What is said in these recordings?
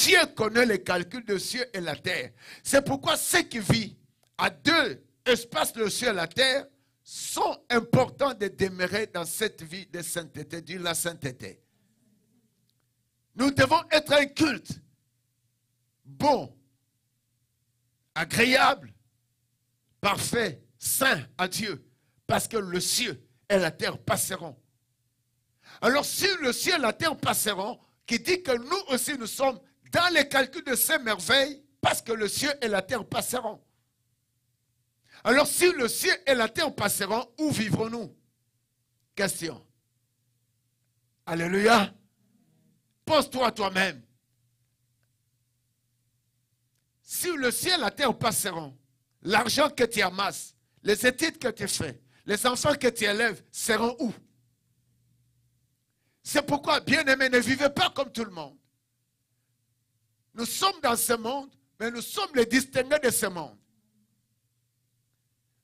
Dieu connaît les calculs de cieux et la terre. C'est pourquoi ceux qui vivent à deux espaces, le ciel et la terre, sont importants de demeurer dans cette vie de sainteté, de la sainteté. Nous devons être un culte bon, agréable, parfait, saint à Dieu, parce que le ciel et la terre passeront. Alors si le ciel et la terre passeront, qui dit que nous aussi nous sommes dans les calculs de ces merveilles, parce que le ciel et la terre passeront. Alors si le ciel et la terre passeront, où vivrons-nous? Question. Alléluia. Pose-toi toi-même. Si le ciel et la terre passeront, l'argent que tu amasses, les études que tu fais, les enfants que tu élèves seront où? C'est pourquoi, bien-aimés, ne vivez pas comme tout le monde. Nous sommes dans ce monde, mais nous sommes les distingués de ce monde.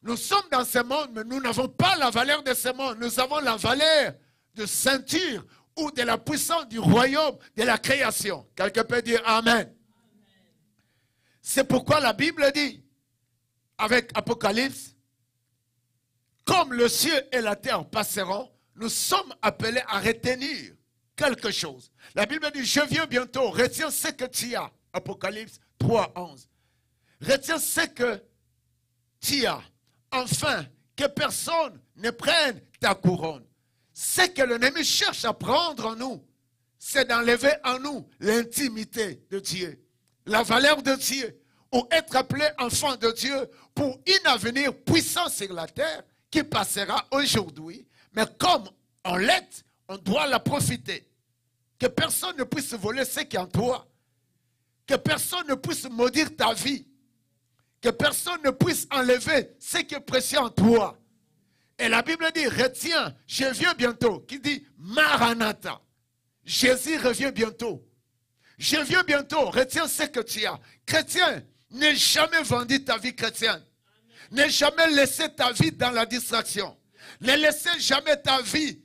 Nous sommes dans ce monde, mais nous n'avons pas la valeur de ce monde. Nous avons la valeur de ceinture ou de la puissance du royaume de la création. Quelqu'un peut dire Amen. C'est pourquoi la Bible dit, avec Apocalypse, comme le ciel et la terre passeront, nous sommes appelés à retenir quelque chose. La Bible dit, je viens bientôt, retiens ce que tu as. Apocalypse 3, 11. Retiens ce que tu as. Enfin, que personne ne prenne ta couronne. Ce que l'ennemi cherche à prendre en nous, c'est d'enlever en nous l'intimité de Dieu, la valeur de Dieu, ou être appelé enfant de Dieu pour un avenir puissant sur la terre qui passera aujourd'hui. Mais comme on l'est, on doit la profiter. Que personne ne puisse voler ce qui est en toi. Que personne ne puisse maudire ta vie. Que personne ne puisse enlever ce qui est précieux en toi. Et la Bible dit, retiens, je viens bientôt. Qui dit, Maranatha. Jésus revient bientôt. Je viens bientôt, retiens ce que tu as. Chrétien, n'aie jamais vendu ta vie chrétienne. N'aie jamais laissé ta vie dans la distraction. Ne laissez jamais ta vie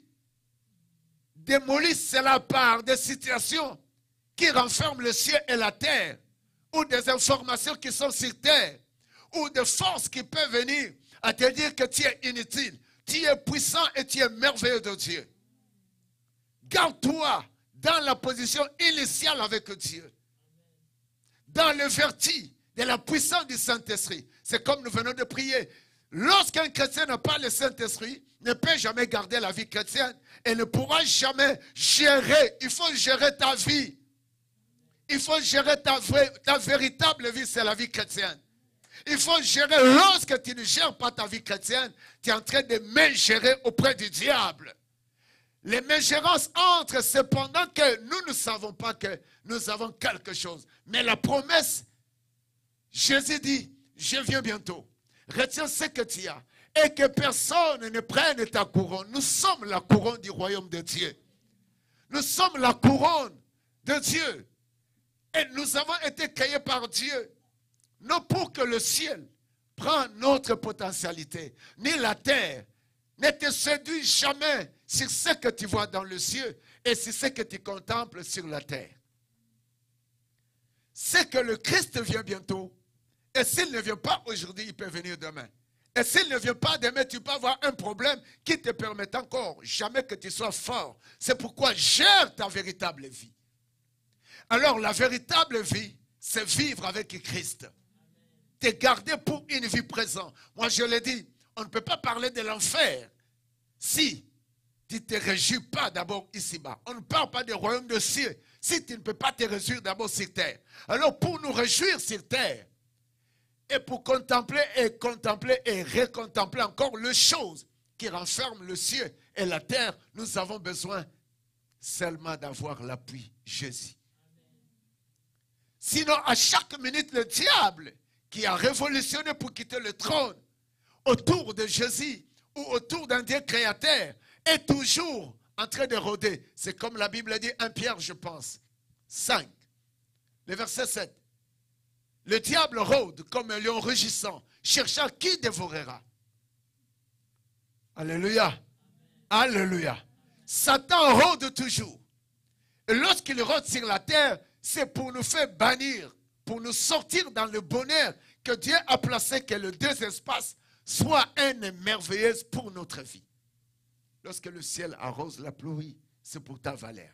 démolir cela par des situations qui renferment le ciel et la terre, ou des informations qui sont sur terre, ou des forces qui peuvent venir à te dire que tu es inutile. Tu es puissant et tu es merveilleux de Dieu. Garde-toi dans la position initiale avec Dieu. Dans le vertige de la puissance du Saint-Esprit. C'est comme nous venons de prier. Lorsqu'un chrétien n'a pas le Saint-Esprit, ne peut jamais garder la vie chrétienne et ne pourra jamais gérer. Il faut gérer ta vie. Il faut gérer ta véritable vie, c'est la vie chrétienne. Il faut gérer, lorsque tu ne gères pas ta vie chrétienne, tu es en train de m'ingérer auprès du diable. Les mégérances entrent cependant que nous ne savons pas que nous avons quelque chose. Mais la promesse, Jésus dit, je viens bientôt. Retiens ce que tu as. Et que personne ne prenne ta couronne. Nous sommes la couronne du royaume de Dieu. Nous sommes la couronne de Dieu. Et nous avons été créés par Dieu. Non pour que le ciel prenne notre potentialité, ni la terre. Ne te séduis jamais sur ce que tu vois dans le ciel et sur ce que tu contemples sur la terre. C'est que le Christ vient bientôt. Et s'il ne vient pas aujourd'hui, il peut venir demain. Et s'il ne vient pas demain, tu peux avoir un problème qui te permet encore jamais que tu sois fort. C'est pourquoi gère ta véritable vie. Alors la véritable vie, c'est vivre avec Christ. Te garder pour une vie présente. Moi je l'ai dit, on ne peut pas parler de l'enfer si tu ne te réjouis pas d'abord ici-bas. On ne parle pas du royaume de cieux si tu ne peux pas te réjouir d'abord sur terre. Alors pour nous réjouir sur terre, et pour contempler et recontempler encore les choses qui renferment le ciel et la terre, nous avons besoin seulement d'avoir l'appui Jésus. Sinon, à chaque minute, le diable qui a révolutionné pour quitter le trône autour de Jésus ou autour d'un Dieu créateur est toujours en train de rôder. C'est comme la Bible dit, 1 Pierre, je pense, 5, le verset 7. Le diable rôde comme un lion rugissant, cherchant qui dévorera. Alléluia. Alléluia. Satan rôde toujours. Et lorsqu'il rôde sur la terre, c'est pour nous faire bannir, pour nous sortir dans le bonheur que Dieu a placé, que les deux espaces soient une merveilleuse pour notre vie. Lorsque le ciel arrose la pluie, c'est pour ta valeur.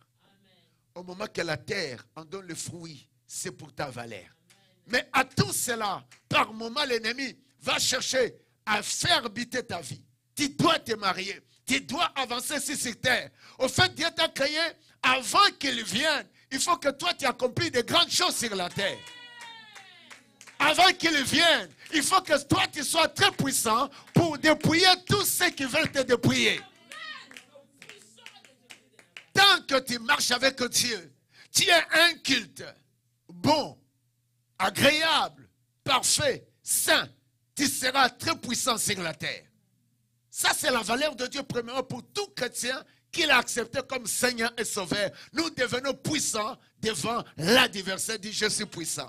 Au moment que la terre en donne le fruit, c'est pour ta valeur. Mais à tout cela, par moment, l'ennemi va chercher à faire habiter ta vie. Tu dois te marier. Tu dois avancer sur cette terre. Au fait, Dieu t'a créé avant qu'il vienne. Il faut que toi, tu accomplisses de grandes choses sur la terre. Avant qu'il vienne, il faut que toi, tu sois très puissant pour dépouiller tous ceux qui veulent te dépouiller. Tant que tu marches avec Dieu, tu es un culte bon, agréable, parfait, saint. Tu seras très puissant sur la terre. Ça, c'est la valeur de Dieu, premièrement, pour tout chrétien qu'il a accepté comme Seigneur et Sauveur. Nous devenons puissants devant l'adversaire. Dit, je suis puissant.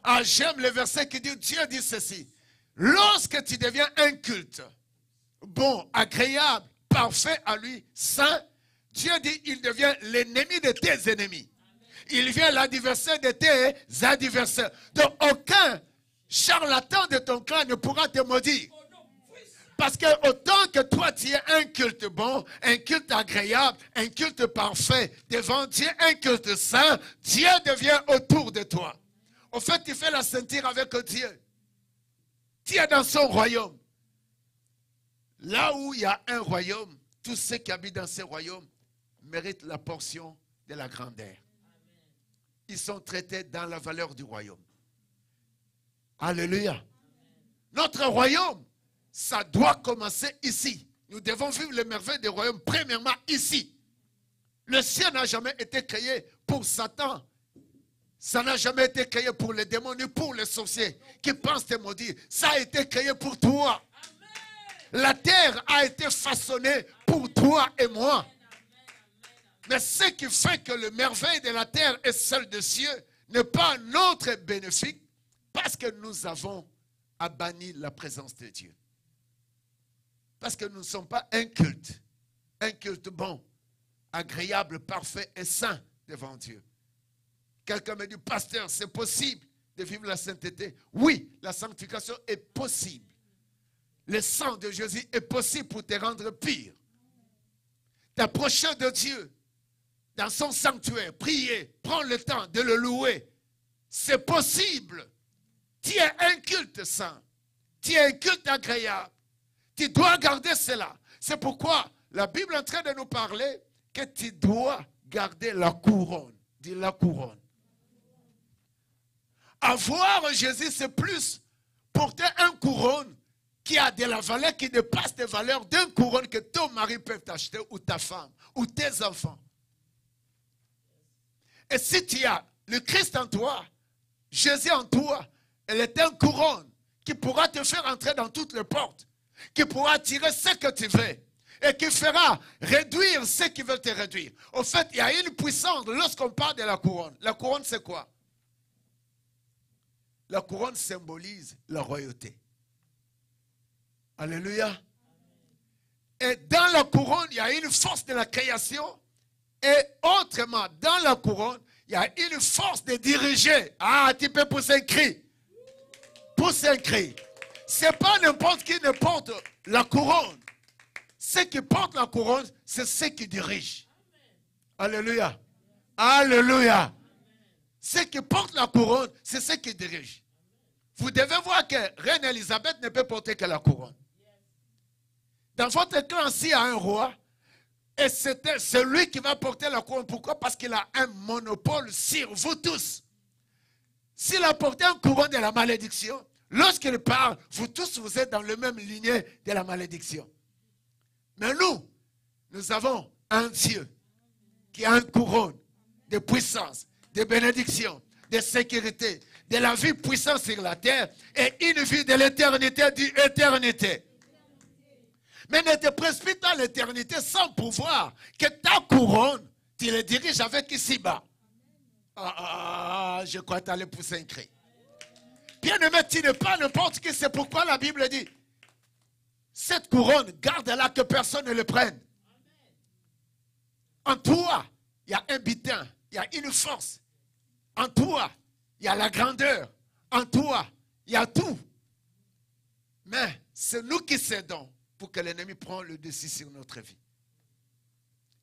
Ah, j'aime le verset qui dit, Dieu dit ceci. Lorsque tu deviens un culte, bon, agréable, parfait à lui, saint, Dieu dit, il devient l'ennemi de tes ennemis. Il devient l'adversaire de tes adversaires. Donc, aucun charlatan de ton clan ne pourra te maudire. Parce que autant que toi, tu es un culte bon, un culte agréable, un culte parfait devant Dieu, un culte saint, Dieu devient autour de toi. Au fait, tu fais la ceinture avec Dieu. Tu es dans son royaume. Là où il y a un royaume, tous ceux qui habitent dans ce royaume méritent la portion de la grandeur. Ils sont traités dans la valeur du royaume. Alléluia. Notre royaume, ça doit commencer ici. Nous devons vivre les merveilles du royaume, premièrement ici. Le ciel n'a jamais été créé pour Satan. Ça n'a jamais été créé pour les démons ni pour les sorciers qui pensent te maudire. Ça a été créé pour toi. La terre a été façonnée pour toi et moi. Mais ce qui fait que le merveille de la terre et celle des cieux n'est pas notre bénéfice parce que nous avons banni la présence de Dieu. Parce que nous ne sommes pas un culte bon, agréable, parfait et saint devant Dieu. Quelqu'un me dit, pasteur, c'est possible de vivre la sainteté. Oui, la sanctification est possible. Le sang de Jésus est possible pour te rendre pire. T'approcher de Dieu dans son sanctuaire, prier, prendre le temps de le louer. C'est possible. Tu es un culte saint. Tu es un culte agréable. Tu dois garder cela. C'est pourquoi la Bible est en train de nous parler que tu dois garder la couronne. Dis la couronne. Avoir Jésus, c'est plus porter un couronne qui a de la valeur qui dépasse les valeurs d'un couronne que ton mari peut t'acheter ou ta femme ou tes enfants. Et si tu as le Christ en toi, Jésus en toi, elle est un couronne qui pourra te faire entrer dans toutes les portes, qui pourra tirer ce que tu veux et qui fera réduire ceux qui veulent te réduire. Au fait, il y a une puissance lorsqu'on parle de la couronne. La couronne, c'est quoi? La couronne symbolise la royauté. Alléluia. Et dans la couronne, il y a une force de la création. Et autrement, dans la couronne, il y a une force de diriger. Ah, tu peux pousser un cri. Pousse un cri. Ce n'est pas n'importe qui ne porte la couronne. Ceux qui portent la couronne, c'est ceux qui dirigent. Alléluia. Alléluia. Ceux qui portent la couronne, c'est ceux qui dirigent. Vous devez voir que Reine Elisabeth ne peut porter que la couronne. Dans votre clan, s'il y a un roi, et c'est celui qui va porter la couronne. Pourquoi? Parce qu'il a un monopole sur vous tous. S'il a porté une couronne de la malédiction, lorsqu'il parle, vous tous, vous êtes dans le même lignée de la malédiction. Mais nous avons un Dieu qui a une couronne de puissance, de bénédiction, de sécurité, de la vie puissante sur la terre et une vie de l'éternité, d'éternité. Mais ne te précipite pas l'éternité sans pouvoir que ta couronne, tu le diriges avec ici-bas. Je crois que tu allais pousser un cri. Bien-aimé, tu n'es pas n'importe qui. C'est pourquoi la Bible dit, cette couronne, garde-la que personne ne le prenne. En toi, il y a un butin, il y a une force En toi, il y a la grandeur. En toi, il y a tout. Mais c'est nous qui cédons pour que l'ennemi prenne le dessus sur notre vie.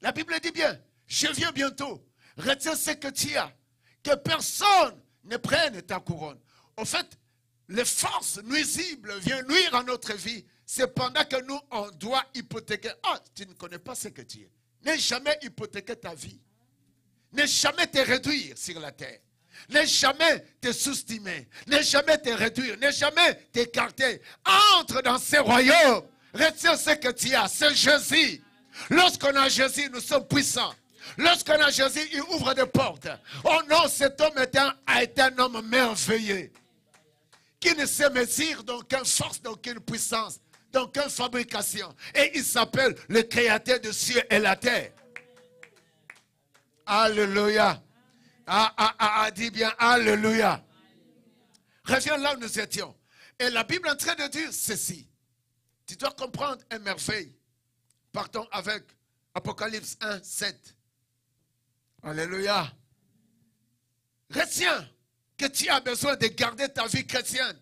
La Bible dit bien, je viens bientôt. Retiens ce que tu as. Que personne ne prenne ta couronne. En fait, les forces nuisibles viennent nuire à notre vie. C'est pendant que nous, on doit hypothéquer. Ah, tu ne connais pas ce que tu es. N'aie jamais hypothéquer ta vie. N'aie jamais te réduire sur la terre. N'aie jamais te sous-estimer. N'aie jamais te réduire. N'aie jamais t'écarter. Entre dans ce royaume. Retiens ce que tu as. C'est Jésus. Lorsqu'on a Jésus, nous sommes puissants. Lorsqu'on a Jésus, il ouvre des portes. Oh non, cet homme a été un homme merveilleux. Qui ne se mesure d'aucune force, d'aucune puissance, d'aucune fabrication. Et il s'appelle le créateur des cieux et la terre. Alléluia. Dis bien Alléluia. Reviens là où nous étions. Et la Bible est en train de dire ceci. Tu dois comprendre une merveille. Partons avec Apocalypse 1, 7. Alléluia. Retiens que tu as besoin de garder ta vie chrétienne.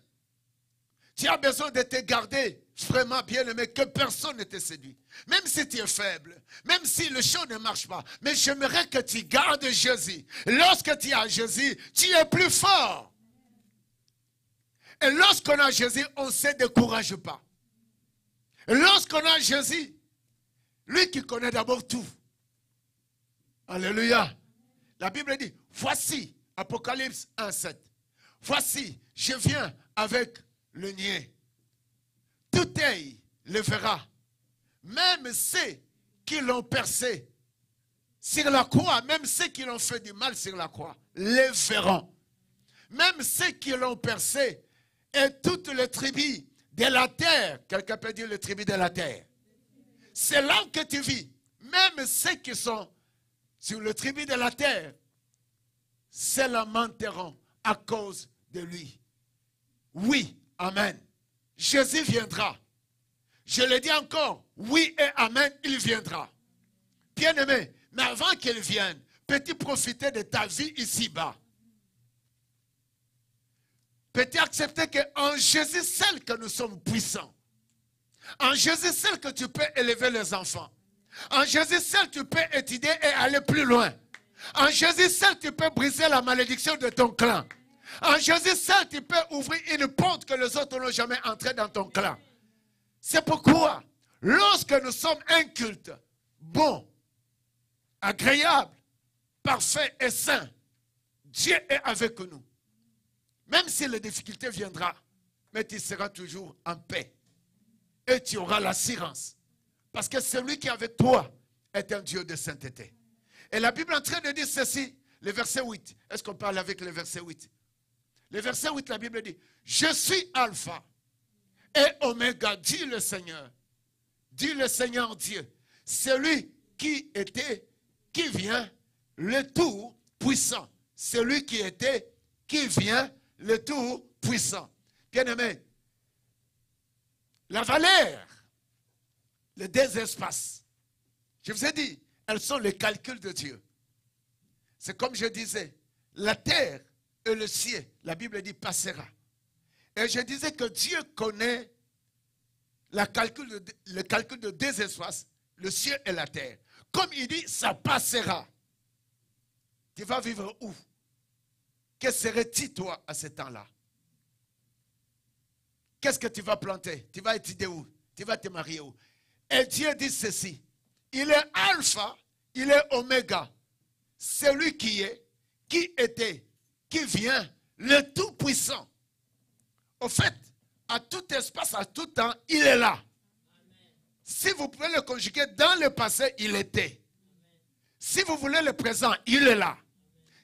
Tu as besoin de te garder vraiment bien aimé, que personne ne te séduit. Même si tu es faible, même si le show ne marche pas. Mais j'aimerais que tu gardes Jésus. Lorsque tu as Jésus, tu es plus fort. Et lorsqu'on a Jésus, on ne se décourage pas. Et lorsqu'on a Jésus, lui qui connaît d'abord tout. Alléluia. La Bible dit, voici, Apocalypse 1, 7. Voici, je viens avec le niais. Tout œil le verra. Même ceux qui l'ont percé sur la croix, même ceux qui l'ont fait du mal sur la croix, les verront. Même ceux qui l'ont percé et toutes les tribus de la terre. Quelqu'un peut dire les tribus de la terre. C'est là que tu vis. Même ceux qui sont sur le tribu de la terre se lamenteront à cause de lui. Oui, amen. Jésus viendra. Je le dis encore, oui et amen, il viendra. Bien-aimé, mais avant qu'il vienne, peux-tu profiter de ta vie ici-bas? Peux-tu accepter qu'en Jésus seul que nous sommes puissants? En Jésus seul que tu peux élever les enfants. En Jésus seul tu peux étudier et aller plus loin. En Jésus seul tu peux briser la malédiction de ton clan. En Jésus seul tu peux ouvrir une porte que les autres n'ont jamais entrée dans ton clan. C'est pourquoi, lorsque nous sommes un culte bon, agréable, parfait et saint, Dieu est avec nous. Même si les difficultés viendront, mais tu seras toujours en paix. Et tu auras l'assurance. Parce que celui qui est avec toi est un Dieu de sainteté. Et la Bible est en train de dire ceci, le verset 8. Est-ce qu'on parle avec le verset 8? Le verset 8, la Bible dit, je suis Alpha et Oméga, dit le Seigneur. Dit le Seigneur Dieu. Celui qui était, qui vient, le tout puissant. Celui qui était, qui vient, le tout puissant. Bien-aimé, la valeur, les deux espaces, je vous ai dit, elles sont les calculs de Dieu. C'est comme je disais, la terre et le ciel, la Bible dit passera. Et je disais que Dieu connaît le calcul de deux espaces, le ciel et la terre. Comme il dit, ça passera. Tu vas vivre où? Que serais-tu toi à ce temps-là? Qu'est-ce que tu vas planter? Tu vas étudier où? Tu vas te marier où? Et Dieu dit ceci. Il est Alpha, il est Oméga. Celui qui est, qui était, qui vient, le Tout-Puissant. Au fait, à tout espace, à tout temps, il est là. Amen. Si vous pouvez le conjuguer dans le passé, il était. Amen. Si vous voulez le présent, il est là. Amen.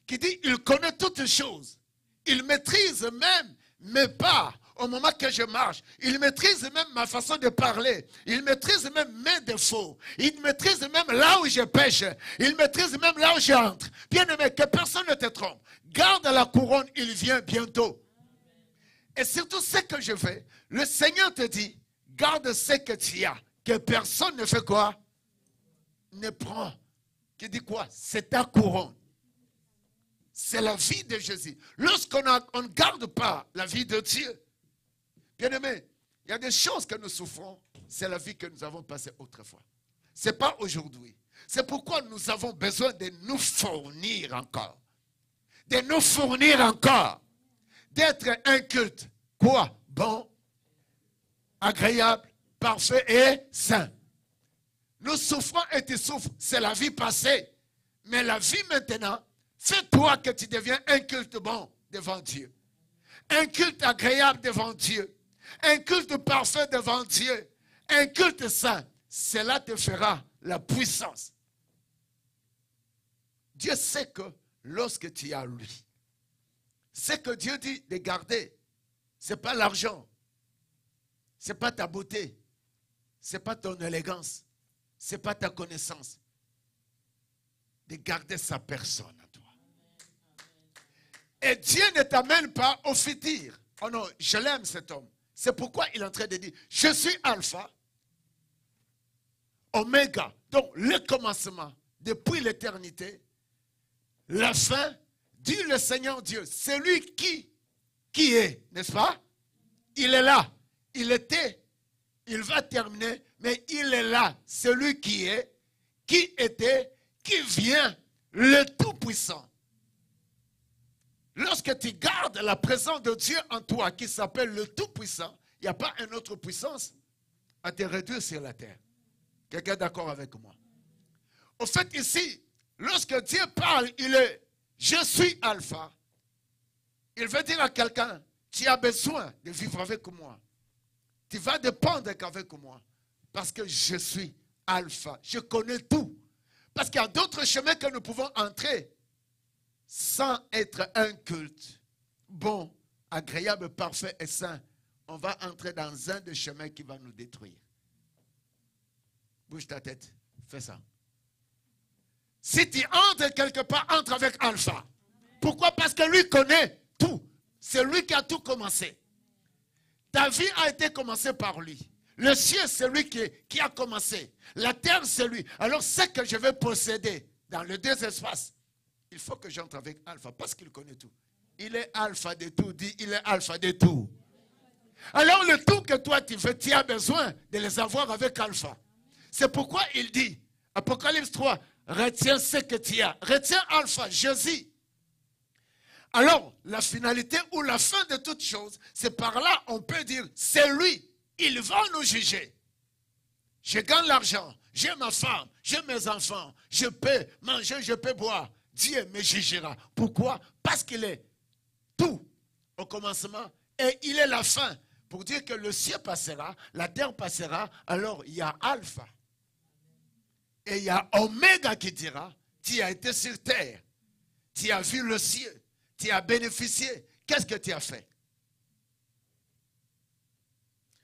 Qui dit, il connaît toutes choses. Il maîtrise même mes pas au moment que je marche. Il maîtrise même ma façon de parler. Il maîtrise même mes défauts. Il maîtrise même là où je pêche. Il maîtrise même là où j'entre. Bien-aimé, que personne ne te trompe. Garde la couronne, il vient bientôt. Et surtout ce que je fais, le Seigneur te dit, garde ce que tu as. Que personne ne fait quoi? Ne prend. Qui dit quoi? C'est ta couronne. c'est la vie de Jésus. Lorsqu'on ne garde pas la vie de Dieu, bien aimé, il y a des choses que nous souffrons, c'est la vie que nous avons passée autrefois. Ce n'est pas aujourd'hui. C'est pourquoi nous avons besoin de nous fournir encore. De nous fournir encore. D'être un culte. Quoi? Bon, agréable, parfait et saint. Nous souffrons et tu souffres. C'est la vie passée. Mais la vie maintenant, fais-toi que tu deviens un culte bon devant Dieu. Un culte agréable devant Dieu. Un culte parfait devant Dieu. Un culte saint. Cela te fera la puissance. Dieu sait que lorsque tu as lui, ce que Dieu dit de garder, ce n'est pas l'argent, ce n'est pas ta beauté, ce n'est pas ton élégance, ce n'est pas ta connaissance. De garder sa personne à toi. Et Dieu ne t'amène pas au futur. Oh non, je l'aime cet homme. C'est pourquoi il est en train de dire, je suis alpha, oméga, donc le commencement, depuis l'éternité, la fin, dit le Seigneur Dieu, celui qui est, n'est-ce pas? Il est là, il était, il va terminer, mais il est là, celui qui est, qui était, qui vient, le Tout-Puissant. Lorsque tu gardes la présence de Dieu en toi, qui s'appelle le Tout-Puissant, il n'y a pas une autre puissance à te réduire sur la terre. Quelqu'un est d'accord avec moi? Au fait, ici, lorsque Dieu parle, il est « Je suis alpha ». Il veut dire à quelqu'un, tu as besoin de vivre avec moi. Tu vas dépendre qu'avec moi. Parce que je suis alpha. Je connais tout. Parce qu'il y a d'autres chemins que nous pouvons entrer sans être un culte bon, agréable, parfait et saint. On va entrer dans un des chemins qui va nous détruire. Bouge ta tête. Fais ça. Si tu entres quelque part, entre avec Alpha. Pourquoi? Parce que lui connaît tout. C'est lui qui a tout commencé. Ta vie a été commencée par lui. Le ciel, c'est lui qui a commencé. La terre, c'est lui. Alors, ce que je vais posséder dans les deux espaces, il faut que j'entre avec Alpha parce qu'il connaît tout. Il est Alpha de tout. Dit, il est Alpha de tout. Alors, le tout que toi, tu veux, tu as besoin de les avoir avec Alpha. C'est pourquoi il dit, Apocalypse 3, retiens ce que tu as. Retiens Alpha, Jésus. Alors, la finalité ou la fin de toute chose, c'est par là, on peut dire, c'est lui. Il va nous juger. Je gagne l'argent, j'ai ma femme, j'ai mes enfants, je peux manger, je peux boire. Dieu me jugera. Pourquoi? Parce qu'il est tout au commencement et il est la fin. Pour dire que le ciel passera, la terre passera, alors il y a Alpha. Et il y a Oméga qui dira, tu as été sur terre, tu as vu le ciel, tu as bénéficié. Qu'est-ce que tu as fait?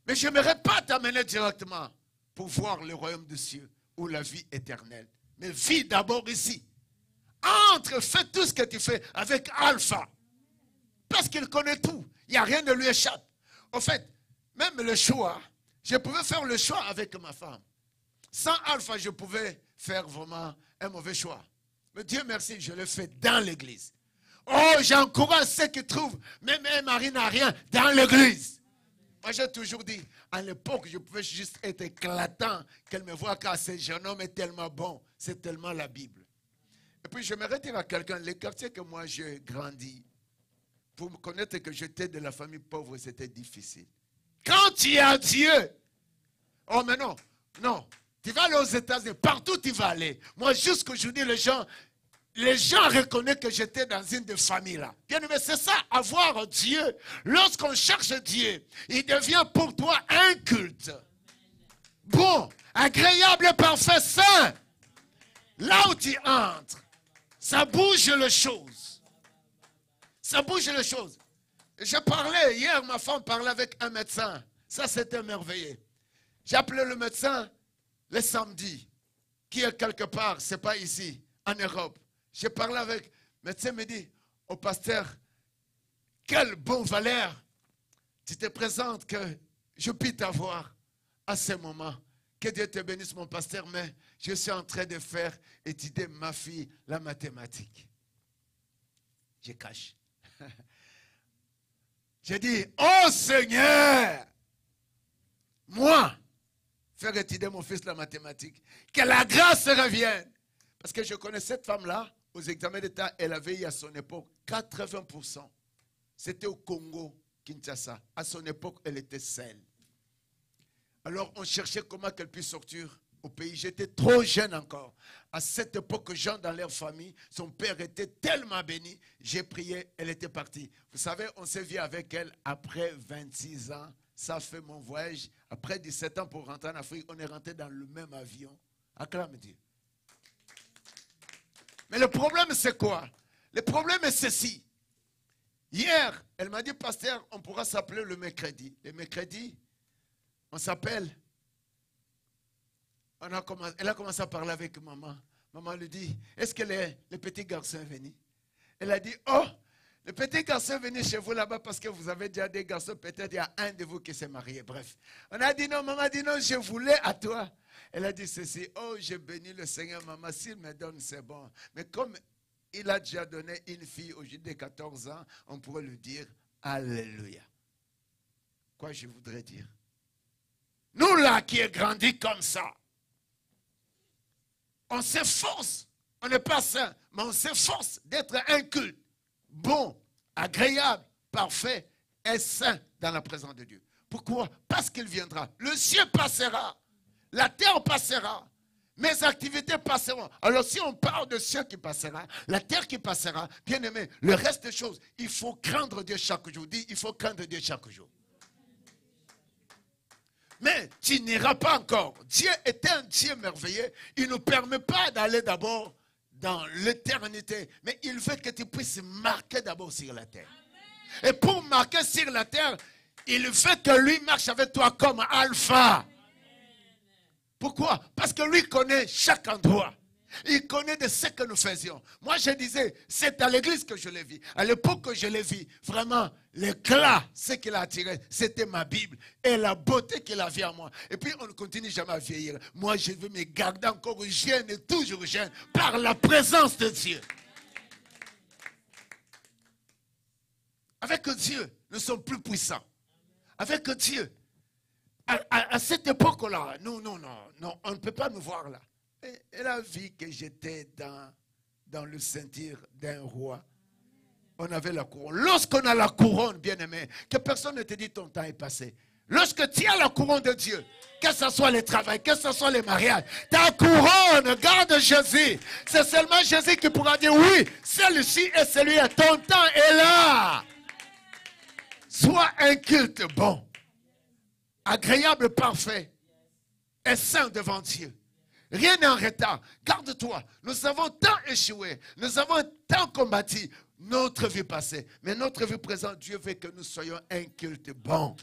Mais je n'aimerais pas t'amener directement pour voir le royaume des cieux ou la vie éternelle. Mais vis d'abord ici. Entre, fais tout ce que tu fais avec Alpha. Parce qu'il connaît tout. Il n'y a rien de lui échappe. En fait, même le choix, je pouvais faire le choix avec ma femme. Sans Alpha, je pouvais faire vraiment un mauvais choix. Mais Dieu merci, je le fais dans l'église. Oh, j'encourage ceux qui trouvent, même un mari n'a rien dans l'église. Moi, j'ai toujours dit, à l'époque, je pouvais juste être éclatant, qu'elle me voit car ce jeune homme est tellement bon. C'est tellement la Bible. Et puis, je me dire à quelqu'un, les quartiers que moi j'ai grandi, pour me connaître que j'étais de la famille pauvre, c'était difficile. Quand tu as Dieu, oh mais non, non, tu vas aller aux États-Unis, partout tu vas aller. Moi, jusqu'aujourd'hui, les gens reconnaissent que j'étais dans une de familles là. Bien aimé, c'est ça, avoir Dieu. Lorsqu'on cherche Dieu, il devient pour toi un culte. Bon, agréable et parfait, saint. Là où tu entres, ça bouge les choses. Ça bouge les choses. Je parlais, hier ma femme parlait avec un médecin. Ça c'était merveilleux. J'ai appelé le médecin le samedi, qui est quelque part, c'est pas ici, en Europe. J'ai parlé avec, le médecin me dit, au pasteur, quelle bonne valeur tu te présentes que je puisse t'avoir à ce moment. Que Dieu te bénisse mon pasteur, mais je suis en train de faire étudier ma fille la mathématique. je cache. J'ai dit, oh Seigneur, moi, faire étudier mon fils la mathématique, que la grâce revienne. Parce que je connais cette femme-là, aux examens d'État, elle avait eu à son époque 80%. C'était au Congo, Kinshasa. À son époque, elle était seule. Alors, on cherchait comment qu'elle puisse sortir au pays. J'étais trop jeune encore. À cette époque, Jean, dans leur famille, son père était tellement béni. J'ai prié, elle était partie. Vous savez, on s'est vu avec elle après 26 ans. Ça fait mon voyage. Après 17 ans pour rentrer en Afrique, on est rentré dans le même avion. Acclame Dieu. Mais le problème, c'est quoi? Le problème est ceci. Hier, elle m'a dit, pasteur, on pourra s'appeler le mercredi. Le mercredi, on s'appelle. Elle a commencé à parler avec maman. Maman lui dit, est-ce que le petit garçon est venu? Elle a dit, oh, le petit garçon est venu chez vous là-bas parce que vous avez déjà des garçons. Peut-être il y a un de vous qui s'est marié. Bref. On a dit non, maman a dit non, je voulais à toi. Elle a dit ceci, oh, j'ai béni le Seigneur, maman, s'il me donne, c'est bon. Mais comme il a déjà donné une fille au de 14 ans, on pourrait lui dire, alléluia. Quoi je voudrais dire? Nous là qui est grandi comme ça, on s'efforce, on n'est pas saint, mais on s'efforce d'être un culte bon, agréable, parfait et saint dans la présence de Dieu. Pourquoi? Parce qu'il viendra. Le ciel passera, la terre passera, mes activités passeront. Alors si on parle de ciel qui passera, la terre qui passera, bien aimé, le reste des choses, il faut craindre Dieu chaque jour. Dis, il faut craindre Dieu chaque jour. Mais tu n'iras pas encore. Dieu est un Dieu merveilleux. Il ne nous permet pas d'aller d'abord dans l'éternité. Mais il veut que tu puisses marquer d'abord sur la terre. Et pour marquer sur la terre, il veut que lui marche avec toi comme alpha. Pourquoi? Parce que lui connaît chaque endroit. Il connaît de ce que nous faisions. Moi, je disais, c'est à l'église que je l'ai vu. À l'époque que je l'ai vu, vraiment, l'éclat, ce qu'il a attiré, c'était ma Bible. Et la beauté qu'il a vue en moi. Et puis, on ne continue jamais à vieillir. Moi, je veux me garder encore jeune et toujours jeune par la présence de Dieu. Avec Dieu, nous sommes plus puissants. Avec Dieu, à cette époque-là, non, on ne peut pas nous voir là. Elle a vu que j'étais dans le ceinture d'un roi. On avait la couronne. Lorsqu'on a la couronne, bien-aimé, que personne ne te dit ton temps est passé. Lorsque tu as la couronne de Dieu, que ce soit le travail, que ce soit les mariages, ta couronne, garde Jésus. C'est seulement Jésus qui pourra dire oui, celui-ci et celui-là, ton temps est là. Sois un culte bon, agréable, parfait et saint devant Dieu. Rien n'est en retard. Garde-toi. Nous avons tant échoué. Nous avons tant combattu notre vie passée. Mais notre vie présente, Dieu veut que nous soyons un culte bon.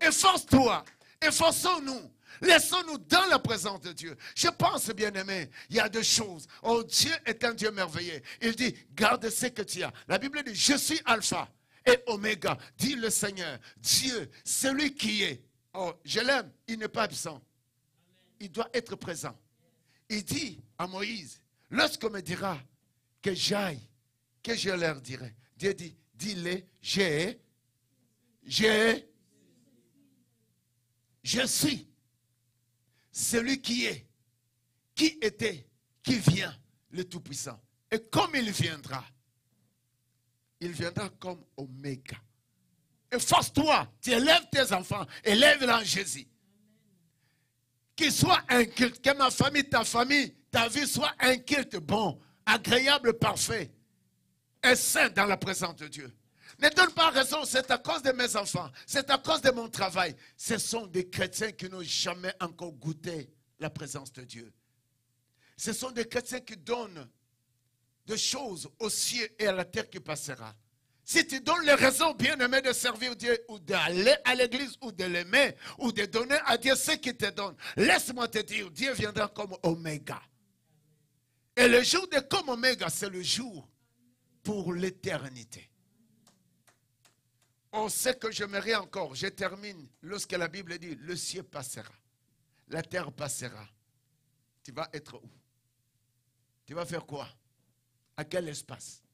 Efforce-toi. Efforçons-nous. Laissons-nous dans la présence de Dieu. Je pense, bien-aimé, il y a deux choses. Oh, Dieu est un Dieu merveilleux. Il dit, garde ce que tu as. La Bible dit, je suis alpha et oméga. Dit le Seigneur. Dieu, celui qui est. Oh, je l'aime. Il n'est pas absent. Il doit être présent. Il dit à Moïse, lorsqu'on me dira que j'aille, que je leur dirai. Dieu dit, dis-le, je suis celui qui est, qui était, qui vient, le Tout-Puissant. Et comme il viendra comme Oméga. Efforce-toi, tu élèves tes enfants, élève-les en Jésus. Qu'il soit un culte, que ma famille, ta vie soit un culte bon, agréable, parfait et saint dans la présence de Dieu. Ne donne pas raison, c'est à cause de mes enfants, c'est à cause de mon travail. Ce sont des chrétiens qui n'ont jamais encore goûté la présence de Dieu. Ce sont des chrétiens qui donnent des choses au ciel et à la terre qui passera. Si tu donnes les raisons bien-aimées de servir Dieu ou d'aller à l'église ou de l'aimer ou de donner à Dieu ce qu'il te donne, laisse-moi te dire, Dieu viendra comme Oméga. Et le jour de comme Oméga, c'est le jour pour l'éternité. On sait que j'aimerais encore, je termine, lorsque la Bible dit, le ciel passera, la terre passera. Tu vas être où? Tu vas faire quoi? À quel espace?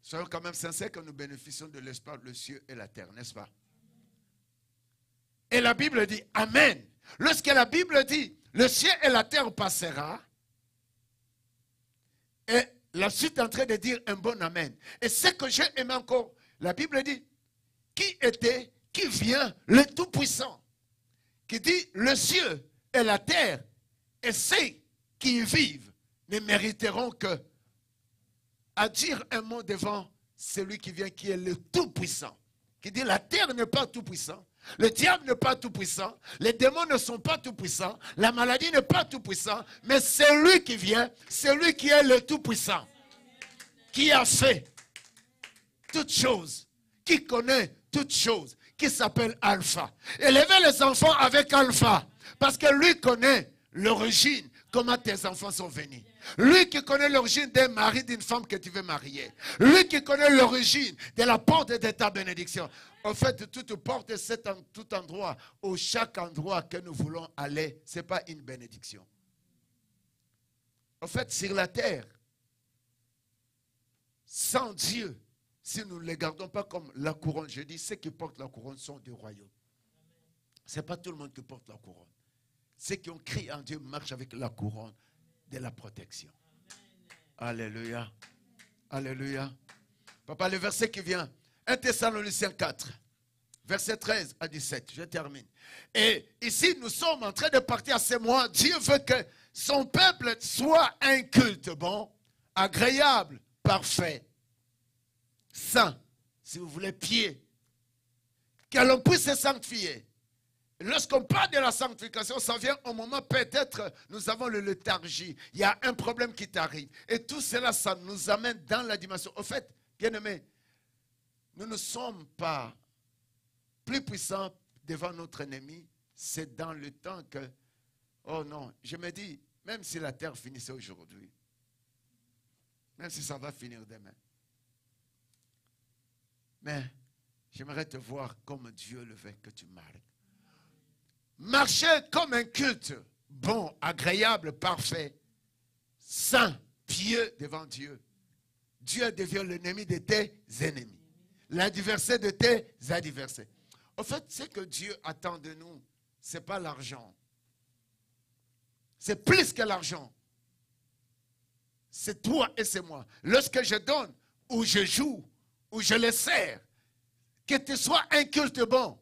Soyons quand même sincères que nous bénéficions de l'espoir, le ciel et la terre, n'est-ce pas? Et la Bible dit Amen. Lorsque la Bible dit le ciel et la terre passera, et la suite est en train de dire un bon Amen. Et ce que j'ai aimé encore, la Bible dit qui était, qui vient, le Tout-Puissant, qui dit le ciel et la terre et ceux qui y vivent ne mériteront que à dire un mot devant celui qui vient, qui est le Tout-Puissant, qui dit la terre n'est pas tout-puissant, le diable n'est pas tout-puissant, les démons ne sont pas tout-puissants, la maladie n'est pas tout-puissant, mais c'est lui qui vient, c'est lui qui est le Tout-Puissant, qui a fait toutes choses, qui connaît toutes choses, qui s'appelle Alpha. Élevez les enfants avec Alpha, parce que lui connaît l'origine, comment tes enfants sont venus. Lui qui connaît l'origine d'un mari, d'une femme que tu veux marier. Lui qui connaît l'origine de la porte de ta bénédiction. En fait, toute porte, c'est tout endroit, ou chaque endroit que nous voulons aller, ce n'est pas une bénédiction. En fait, sur la terre, sans Dieu, si nous ne les gardons pas comme la couronne, je dis, ceux qui portent la couronne sont du royaume. Ce n'est pas tout le monde qui porte la couronne. Ceux qui ont crié en Dieu marchent avec la couronne de la protection. Alléluia. Alléluia. Papa, le verset qui vient, 1 Thessaloniciens 4, verset 13 à 17, je termine. Et ici, nous sommes en train de partir à ces mois. Dieu veut que son peuple soit un culte bon, agréable, parfait, saint, si vous voulez, pied, que l'on puisse se sanctifier. Lorsqu'on parle de la sanctification, ça vient au moment peut-être nous avons le léthargie, il y a un problème qui t'arrive. Et tout cela, ça nous amène dans la dimension. Au fait, bien-aimés, nous ne sommes pas plus puissants devant notre ennemi. C'est dans le temps que, oh non, je me dis, même si la terre finissait aujourd'hui, même si ça va finir demain, mais j'aimerais te voir comme Dieu le veut que tu marches. Marcher comme un culte bon, agréable, parfait, saint, pieux devant Dieu. Dieu devient l'ennemi de tes ennemis, l'adversaire de tes adversaires. En fait, ce que Dieu attend de nous, ce n'est pas l'argent. C'est plus que l'argent. C'est toi et c'est moi. Lorsque je donne, ou je joue, ou je les sers, que tu sois un culte bon.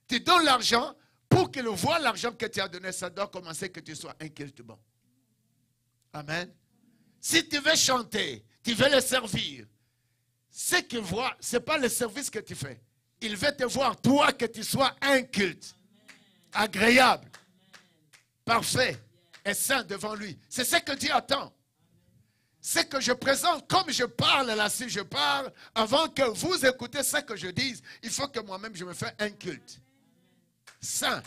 Tu donnes l'argent. Pour qu'il voit l'argent que tu as donné, ça doit commencer que tu sois un culte bon. Amen. Si tu veux chanter, tu veux le servir, ce qu'il voit, ce n'est pas le service que tu fais. Il veut te voir, toi, que tu sois un culte. Agréable, parfait et saint devant lui. C'est ce que Dieu attend. Ce que je présente, comme je parle là, si je parle, avant que vous écoutez ce que je dise, il faut que moi-même je me fasse un culte. Saint.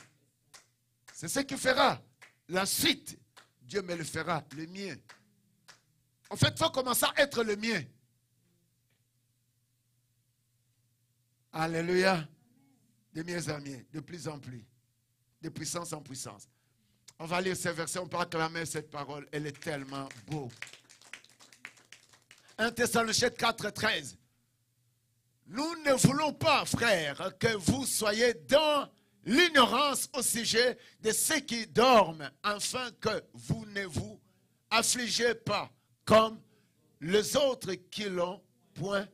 C'est ce qu'il fera. La suite, Dieu me le fera, le mien. En fait, il faut commencer à être le mien. Alléluia. De mieux en mieux, de plus en plus. De puissance en puissance. On va lire ces versets, on peut acclamer cette parole. Elle est tellement beau. 1 Thessaloniciens 4, 13. Nous ne voulons pas, frères, que vous soyez dans l'ignorance au sujet de ceux qui dorment, afin que vous ne vous affligez pas comme les autres qui l'ont point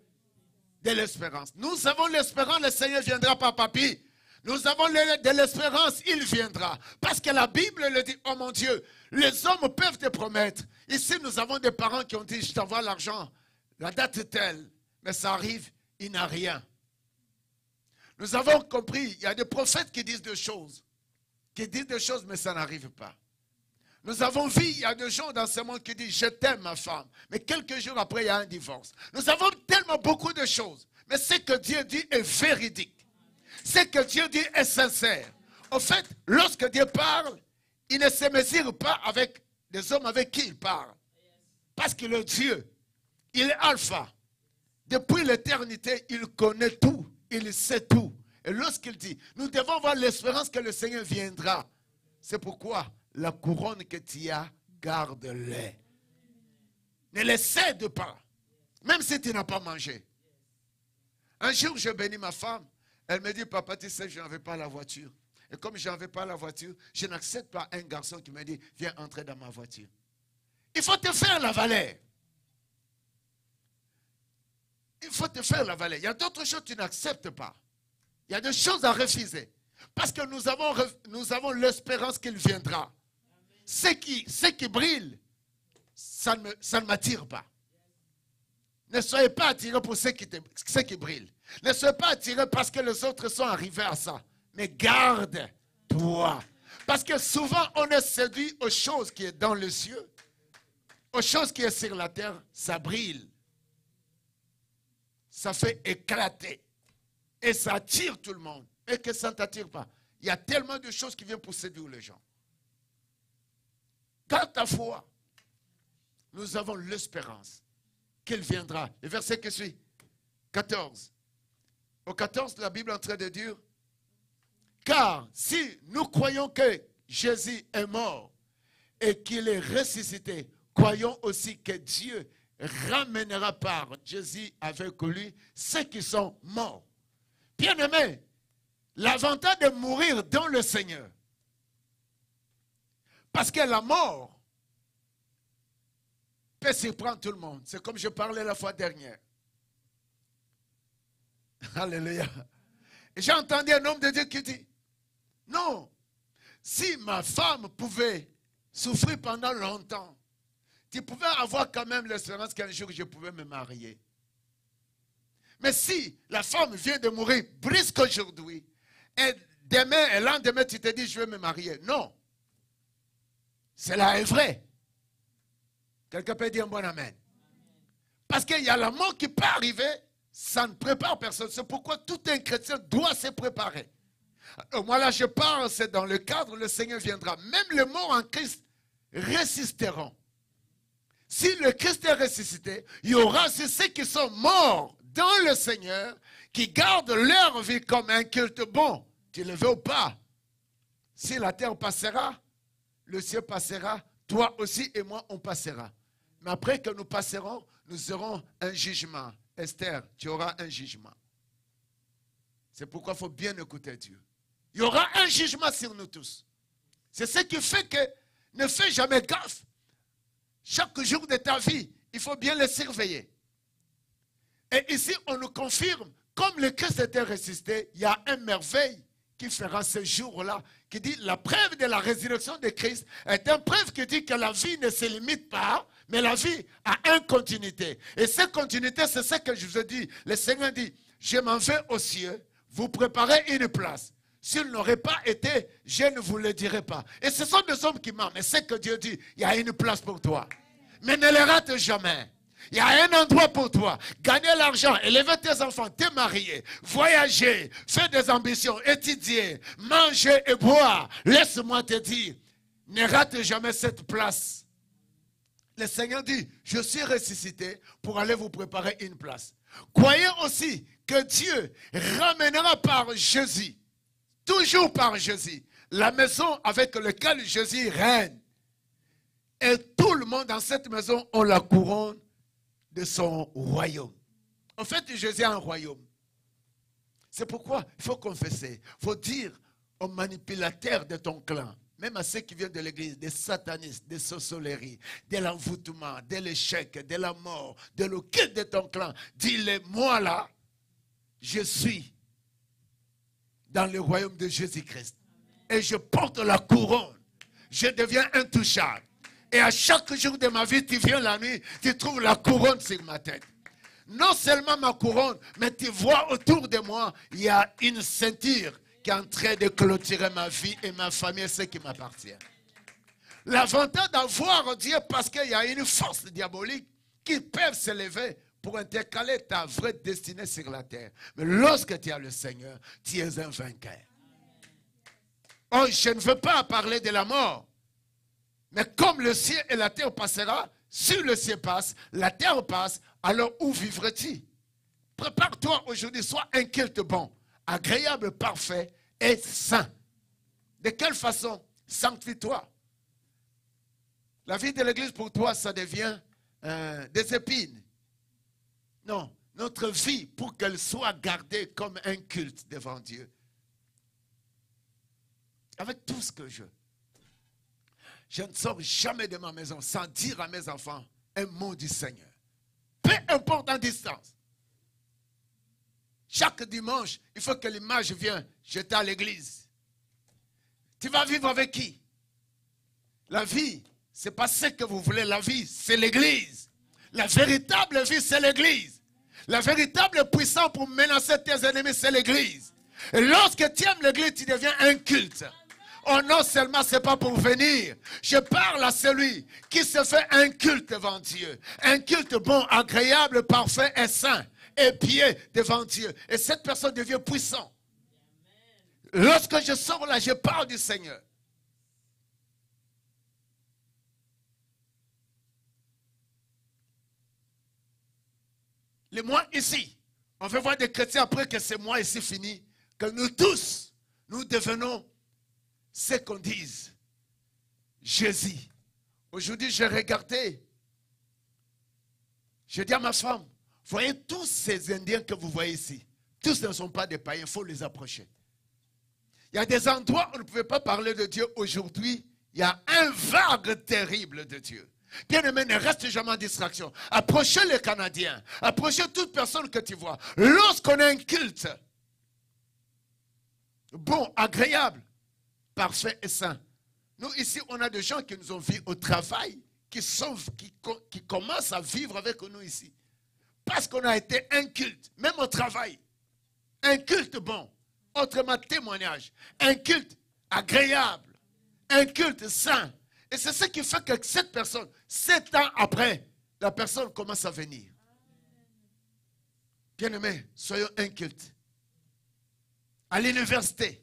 de l'espérance. Nous avons l'espérance, le Seigneur viendra par papy. Nous avons de l'espérance, il viendra. Parce que la Bible le dit, oh mon Dieu, les hommes peuvent te promettre. Ici, nous avons des parents qui ont dit, je t'envoie l'argent, la date est telle, mais ça arrive, il n'a rien. Nous avons compris, il y a des prophètes qui disent des choses, mais ça n'arrive pas. Nous avons vu, il y a des gens dans ce monde qui disent, je t'aime ma femme, mais quelques jours après, il y a un divorce. Nous avons tellement beaucoup de choses, mais ce que Dieu dit est véridique. Ce que Dieu dit est sincère. En fait, lorsque Dieu parle, il ne se mesure pas avec des hommes avec qui il parle. Parce qu'il est Dieu, il est Alpha. Depuis l'éternité, il connaît tout. Il sait tout. Et lorsqu'il dit, nous devons avoir l'espérance que le Seigneur viendra. C'est pourquoi la couronne que tu as, garde-la. Ne les cède pas. Même si tu n'as pas mangé. Un jour, je bénis ma femme. Elle me dit, papa, tu sais, je n'avais pas la voiture. Et comme je n'avais pas la voiture, je n'accepte pas un garçon qui me dit, viens entrer dans ma voiture. Il faut te faire la valeur. Il faut te faire la valeur. Il y a d'autres choses que tu n'acceptes pas. Il y a des choses à refuser. Parce que nous avons l'espérance qu'il viendra. Ce qui brille, ça ne m'attire pas. Ne soyez pas attirés pour ce qui brille. Ne soyez pas attirés parce que les autres sont arrivés à ça. Mais garde-toi. Parce que souvent, on est séduit aux choses qui sont dans les cieux. Aux choses qui sont sur la terre, ça brille. Ça fait éclater. Et ça attire tout le monde. Et que ça ne t'attire pas. Il y a tellement de choses qui viennent pour séduire les gens. Garde ta foi. Nous avons l'espérance qu'il viendra. Le verset qui suit, 14. Au 14, la Bible est en train de dire, car si nous croyons que Jésus est mort et qu'il est ressuscité, croyons aussi que Dieu ramènera par Jésus avec lui ceux qui sont morts. Bien-aimés, l'avantage de mourir dans le Seigneur, parce que la mort peut surprendre tout le monde. C'est comme je parlais la fois dernière. Alléluia. J'ai entendu un homme de Dieu qui dit, non, si ma femme pouvait souffrir pendant longtemps, tu pouvais avoir quand même l'espérance qu'un jour je pouvais me marier. Mais si la femme vient de mourir brusque aujourd'hui, et demain et lendemain tu te dis je vais me marier. Non. Cela est vrai. Quelqu'un peut dire un bon amen. Parce qu'il y a la mort qui peut arriver, ça ne prépare personne. C'est pourquoi tout un chrétien doit se préparer. Moi là je parle, c'est dans le cadre, le Seigneur viendra. Même les morts en Christ résisteront. Si le Christ est ressuscité, il y aura aussi ceux qui sont morts dans le Seigneur, qui gardent leur vie comme un culte bon. Tu le veux ou pas? Si la terre passera, le ciel passera, toi aussi et moi on passera. Mais après que nous passerons, nous aurons un jugement. Esther, tu auras un jugement. C'est pourquoi il faut bien écouter Dieu. Il y aura un jugement sur nous tous. C'est ce qui fait que ne fais jamais gaffe. Chaque jour de ta vie, il faut bien le surveiller. Et ici, on nous confirme, comme le Christ était ressuscité, il y a une merveille qui fera ce jour-là, qui dit la preuve de la résurrection de Christ est une preuve qui dit que la vie ne se limite pas, mais la vie a une continuité. Et cette continuité, c'est ce que je vous ai dit. Le Seigneur dit, je m'en vais aux cieux, vous préparez une place. S'il n'aurait pas été, je ne vous le dirai pas. Et ce sont des hommes qui mentent. Mais c'est que Dieu dit, il y a une place pour toi. Mais ne les rate jamais. Il y a un endroit pour toi. Gagner l'argent, élever tes enfants, te marier, voyager, faire des ambitions, étudier, manger et boire. Laisse-moi te dire, ne rate jamais cette place. Le Seigneur dit, je suis ressuscité pour aller vous préparer une place. Croyez aussi que Dieu ramènera par Jésus, toujours par Jésus, la maison avec laquelle Jésus règne. Et tout le monde dans cette maison a la couronne de son royaume. En fait, Jésus a un royaume. C'est pourquoi il faut confesser. Il faut dire aux manipulateurs de ton clan, même à ceux qui viennent de l'église, des satanistes, des sorcelleries, de l'envoûtement, de l'échec, de la mort, de l'occupe de ton clan. Dis-le, moi là, je suis dans le royaume de Jésus-Christ. Et je porte la couronne. Je deviens intouchable. Et à chaque jour de ma vie, tu viens la nuit, tu trouves la couronne sur ma tête. Non seulement ma couronne, mais tu vois autour de moi, il y a une ceinture qui est en train de clôturer ma vie et ma famille et ce qui m'appartient. L'avantage d'avoir Dieu, parce qu'il y a une force diabolique qui peut s'élever pour intercaler ta vraie destinée sur la terre. Mais lorsque tu as le Seigneur, tu es un vainqueur. Oh, je ne veux pas parler de la mort. Mais comme le ciel et la terre passera, si le ciel passe, la terre passe, alors où vivras-tu? Prépare-toi aujourd'hui, sois un culte bon, agréable, parfait et saint. De quelle façon? Sanctifie-toi. La vie de l'église pour toi, ça devient des épines. Non, notre vie, pour qu'elle soit gardée comme un culte devant Dieu. Avec tout ce que je ne sors jamais de ma maison sans dire à mes enfants un mot du Seigneur. Peu importe la distance. Chaque dimanche, il faut que l'image vienne. J'étais à l'église. Tu vas vivre avec qui? La vie, ce n'est pas ce que vous voulez. La vie, c'est l'église. La véritable vie, c'est l'église. La véritable puissance pour menacer tes ennemis, c'est l'église. Et lorsque tu aimes l'église, tu deviens un culte. Oh non seulement ce n'est pas pour venir. Je parle à celui qui se fait un culte devant Dieu. Un culte bon, agréable, parfait et saint. Et pied devant Dieu. Et cette personne devient puissante. Lorsque je sors là, je parle du Seigneur. Les mois ici, on veut voir des chrétiens après que ces mois ici fini, que nous tous, nous devenons ce qu'on dise. Jésus. Aujourd'hui, j'ai regardé. Je dis à ma femme, voyez tous ces Indiens que vous voyez ici. Tous ne sont pas des païens, il faut les approcher. Il y a des endroits où on ne pouvait pas parler de Dieu. Aujourd'hui, il y a un vague terrible de Dieu. Bien-aimé, ne reste jamais en distraction. Approchez les Canadiens. Approchez toute personne que tu vois. Lorsqu'on a un culte bon, agréable, parfait et saint. Nous, ici, on a des gens qui nous ont vus au travail, qui commencent à vivre avec nous ici. Parce qu'on a été un culte, même au travail. Un culte bon, autrement témoignage. Un culte agréable. Un culte saint. Et c'est ce qui fait que cette personne, 7 ans après, la personne commence à venir. Bien-aimés, soyons un culte. À l'université,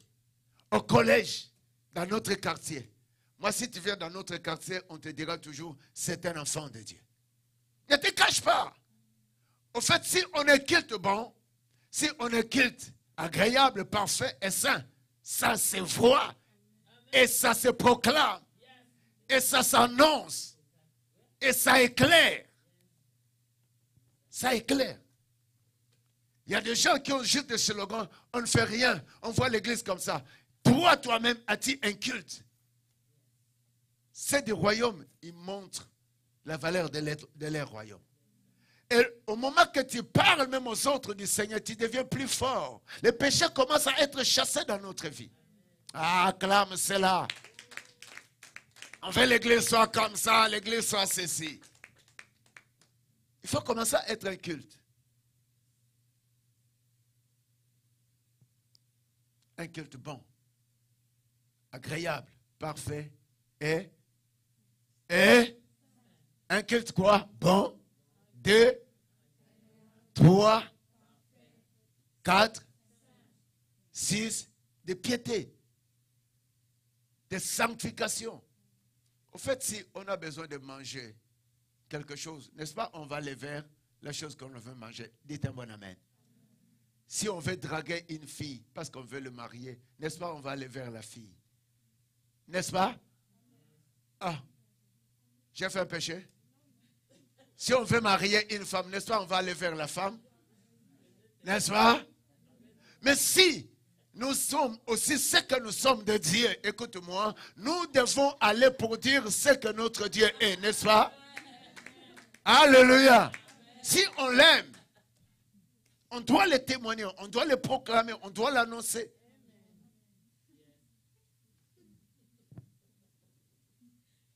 au collège, dans notre quartier. Moi, si tu viens dans notre quartier, on te dira toujours, c'est un enfant de Dieu. Ne te cache pas. Au fait, si on est culte bon, si on est culte agréable, parfait et saint, ça se voit et ça se proclame et ça s'annonce et ça éclaire. Ça éclaire. Il y a des gens qui ont juste des slogans, on ne fait rien, on voit l'église comme ça. Toi-même, as-tu un culte? C'est du royaume, il montre la valeur de leur royaume. Et au moment que tu parles même aux autres du Seigneur, tu deviens plus fort. Les péchés commencent à être chassés dans notre vie. Ah, acclame cela. On veut l'église soit comme ça, l'église soit ceci. Il faut commencer à être un culte. Un culte bon, agréable, parfait et un culte quoi? Bon, 2, 3, 4, 6, de piété, de sanctification. Au fait, si on a besoin de manger quelque chose, n'est-ce pas, on va aller vers la chose qu'on veut manger. Dites un bon amen. Si on veut draguer une fille parce qu'on veut le marier, n'est-ce pas, on va aller vers la fille. N'est-ce pas? Ah, j'ai fait un péché. Si on veut marier une femme, n'est-ce pas, on va aller vers la femme. N'est-ce pas? Mais si nous sommes aussi ce que nous sommes de Dieu, écoute-moi, nous devons aller pour dire ce que notre Dieu est, n'est-ce pas? Alléluia. Si on l'aime, on doit le témoigner, on doit le proclamer, on doit l'annoncer.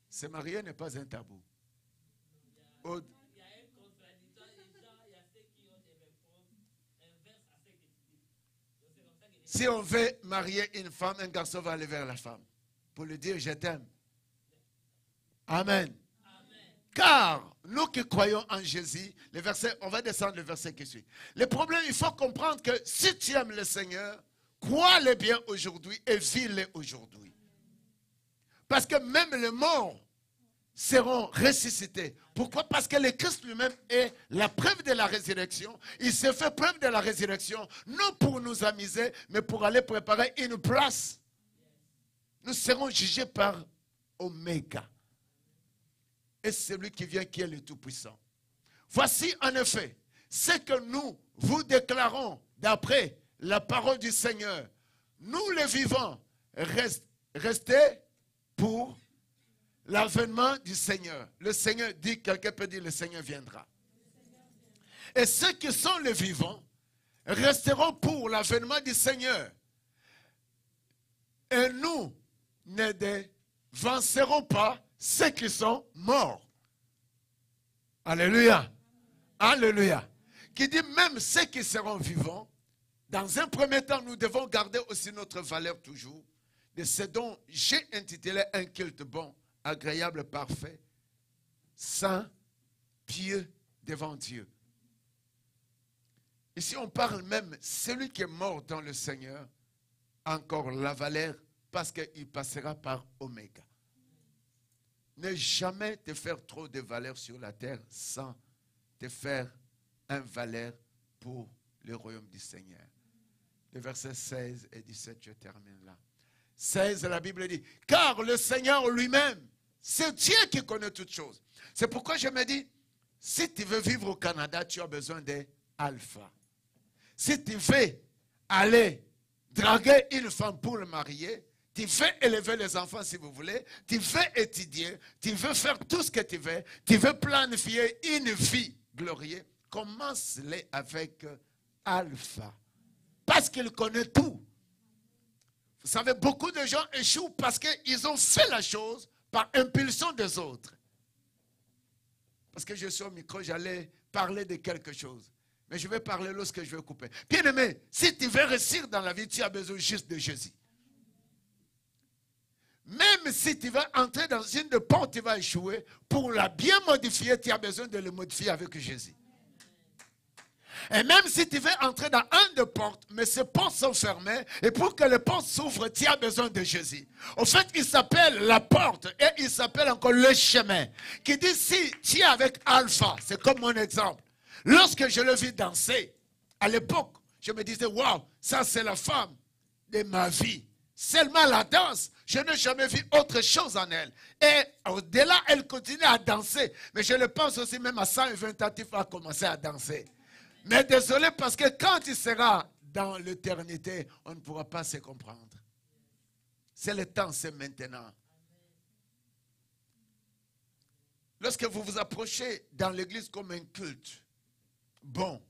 Se marier n'est pas un tabou. Il y a un contradictoire, il y a ceux qui ont des réponses inverses à ce que tu dis. Si on veut marier une femme, un garçon va aller vers la femme pour lui dire je t'aime. Amen. Car nous qui croyons en Jésus, le verset, on va descendre le verset qui suit. Le problème, il faut comprendre que si tu aimes le Seigneur, crois-le bien aujourd'hui et vis-le aujourd'hui. Parce que même les morts seront ressuscités. Pourquoi? Parce que le Christ lui-même est la preuve de la résurrection. Il s'est fait preuve de la résurrection, non pour nous amuser, mais pour aller préparer une place. Nous serons jugés par Oméga. Et celui qui vient qui est le Tout-Puissant. Voici en effet, ce que nous vous déclarons d'après la parole du Seigneur, nous les vivants, restez pour l'avènement du Seigneur. Le Seigneur dit, quelqu'un peut dire, le Seigneur viendra. Et ceux qui sont les vivants resteront pour l'avènement du Seigneur. Et nous ne devancerons pas ceux qui sont morts. Alléluia. Alléluia. Qui dit même ceux qui seront vivants, dans un premier temps, nous devons garder aussi notre valeur toujours de ce dont j'ai intitulé un culte bon, agréable, parfait, saint, pieux devant Dieu. Ici, on parle même, celui qui est mort dans le Seigneur, encore la valeur, parce qu'il passera par Oméga. Ne jamais te faire trop de valeur sur la terre sans te faire un valeur pour le royaume du Seigneur. Le verset 16 et 17, je termine là. 16, la Bible dit, car le Seigneur lui-même, c'est Dieu qui connaît toutes choses. C'est pourquoi je me dis, si tu veux vivre au Canada, tu as besoin d'alpha. Si tu veux aller draguer une femme pour le marier, tu veux élever les enfants si vous voulez, tu veux étudier, tu veux faire tout ce que tu veux planifier une vie glorieuse, commence-les avec alpha. Parce qu'il connaît tout. Vous savez, beaucoup de gens échouent parce qu'ils ont fait la chose par impulsion des autres. Parce que je suis au micro, j'allais parler de quelque chose. Mais je vais parler lorsque je vais couper. Bien-aimé, si tu veux réussir dans la vie, tu as besoin juste de Jésus. Même si tu vas entrer dans une porte, tu vas échouer. Pour la bien modifier, tu as besoin de le modifier avec Jésus. Et même si tu veux entrer dans un de portes, mais ces portes sont fermées, et pour que les portes s'ouvrent, tu as besoin de Jésus. En fait, il s'appelle la porte, et il s'appelle encore le chemin. Qui dit, si tu es avec Alpha, c'est comme mon exemple. Lorsque je le vis danser, à l'époque, je me disais, waouh, ça c'est la femme de ma vie. Seulement la danse, je n'ai jamais vu autre chose en elle. Et au-delà, elle continue à danser. Mais je le pense aussi, même à 120 ans, il va commencer à danser. Mais désolé, parce que quand il sera dans l'éternité, on ne pourra pas se comprendre. C'est le temps, c'est maintenant. Lorsque vous vous approchez dans l'église comme un culte, bon,